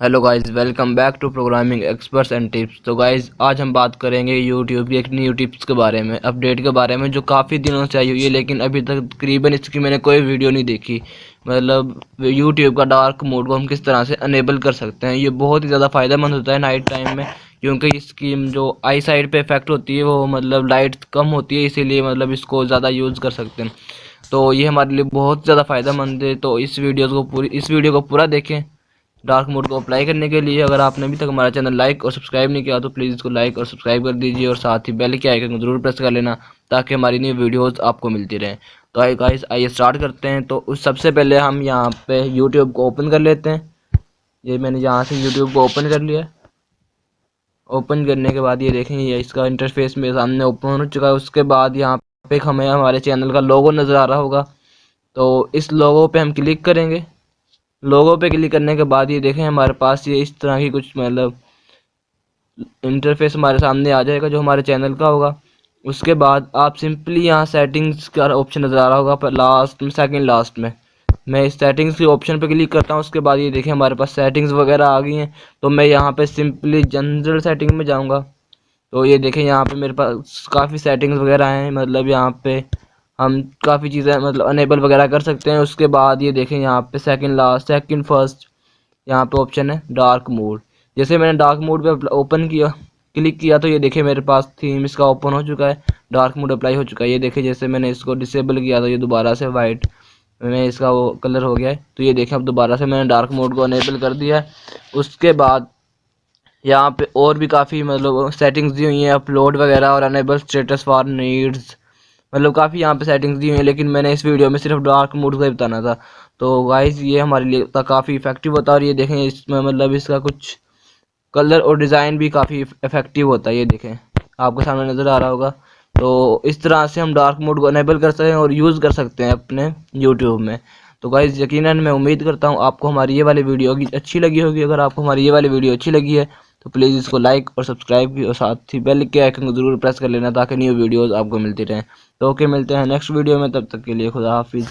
Hello guys, welcome back to programming experts and tips. तो guys, आज हम बात करेंगे यूट्यूब की एक न्यू टिप्स के बारे में, अपडेट के बारे में, जो काफ़ी दिनों से आई हुई है लेकिन अभी तक तकरीबन इसकी मैंने कोई वीडियो नहीं देखी। मतलब यूट्यूब का डार्क मोड को हम किस तरह से अनेबल कर सकते हैं। ये बहुत ही ज़्यादा फ़ायदेमंद होता है नाइट टाइम में, क्योंकि इसकी जो आई साइड पे इफेक्ट होती है वो मतलब लाइट कम होती है, इसीलिए मतलब इसको ज़्यादा यूज़ कर सकते हैं। तो ये हमारे लिए बहुत ज़्यादा फ़ायदेमंद है। तो इस वीडियो को पूरा देखें। डार्क मोड को अप्लाई करने के लिए अगर आपने अभी तक हमारा चैनल लाइक और सब्सक्राइब नहीं किया तो प्लीज़ इसको लाइक और सब्सक्राइब कर दीजिए, और साथ ही बेल के आइकन को जरूर प्रेस कर लेना ताकि हमारी नई वीडियोस आपको मिलती रहें। तो आइए गाइस, आइए स्टार्ट करते हैं। तो उस सबसे पहले हम यहाँ पे यूट्यूब को ओपन कर लेते हैं। ये मैंने यहाँ से यूट्यूब को ओपन कर लिया। ओपन करने के बाद ये देखें, ये इसका इंटरफेस मेरे सामने ओपन हो चुका है। उसके बाद यहाँ पे हमें हमारे चैनल का लोगो नज़र आ रहा होगा, तो इस लोगो पे हम क्लिक करेंगे। लोगो पे क्लिक करने के बाद ये देखें, हमारे पास ये इस तरह की कुछ मतलब इंटरफेस हमारे सामने आ जाएगा जो हमारे चैनल का होगा। उसके बाद आप सिंपली यहाँ सेटिंग्स का ऑप्शन नज़र आ रहा होगा पर लास्ट में, सेकंड लास्ट में। मैं इस सेटिंग्स के ऑप्शन पे क्लिक करता हूँ। उसके बाद ये देखें, हमारे पास सेटिंग्स वगैरह आ गई हैं। तो मैं यहाँ पे सिंपली जनरल सेटिंग में जाऊँगा। तो ये देखें, यहाँ पे मेरे पास काफ़ी सेटिंग्स वगैरह हैं। मतलब यहाँ पे हम काफ़ी चीज़ें मतलब अनेबल वगैरह कर सकते हैं। उसके बाद ये देखें, यहाँ पे सेकंड फर्स्ट यहाँ पे ऑप्शन है डार्क मोड। जैसे मैंने डार्क मोड पे ओपन किया, क्लिक किया, तो ये देखें मेरे पास थीम इसका ओपन हो चुका है, डार्क मोड अप्लाई हो चुका है। ये देखें, जैसे मैंने इसको डिसेबल किया तो ये दोबारा से वाइट में इसका वो कलर हो गया है। तो ये देखें, अब दोबारा से मैंने डार्क मोड को अनेबल कर दिया है। उसके बाद यहाँ पे और भी काफ़ी मतलब सेटिंग्स दी हुई हैं, अपलोड वगैरह और अनेबल स्टेटस फॉर नीड्स। मतलब काफ़ी यहाँ पे सेटिंग्स दी हुई हैं, लेकिन मैंने इस वीडियो में सिर्फ डार्क मोड का ही बताना था। तो गाइस, ये हमारे लिए काफ़ी इफेक्टिव होता है। और ये देखें, इसमें मतलब इसका कुछ कलर और डिज़ाइन भी काफ़ी इफेक्टिव होता है। ये देखें, आपके सामने नज़र आ रहा होगा। तो इस तरह से हम डार्क मोड को अनेबल कर सकते हैं और यूज़ कर सकते हैं अपने यूट्यूब में। तो गाइस, यकीनन मैं उम्मीद करता हूँ आपको हमारी ये वाली वीडियो अच्छी लगी होगी। अगर आपको हमारी ये वाली वीडियो अच्छी लगी है तो प्लीज़ इसको लाइक और सब्सक्राइब भी, और साथ ही बेल के आइकन को ज़रूर प्रेस कर लेना ताकि न्यू वीडियोज़ आपको मिलती रहें। तो ओके, मिलते हैं नेक्स्ट वीडियो में, तब तक के लिए खुदा हाफिज़।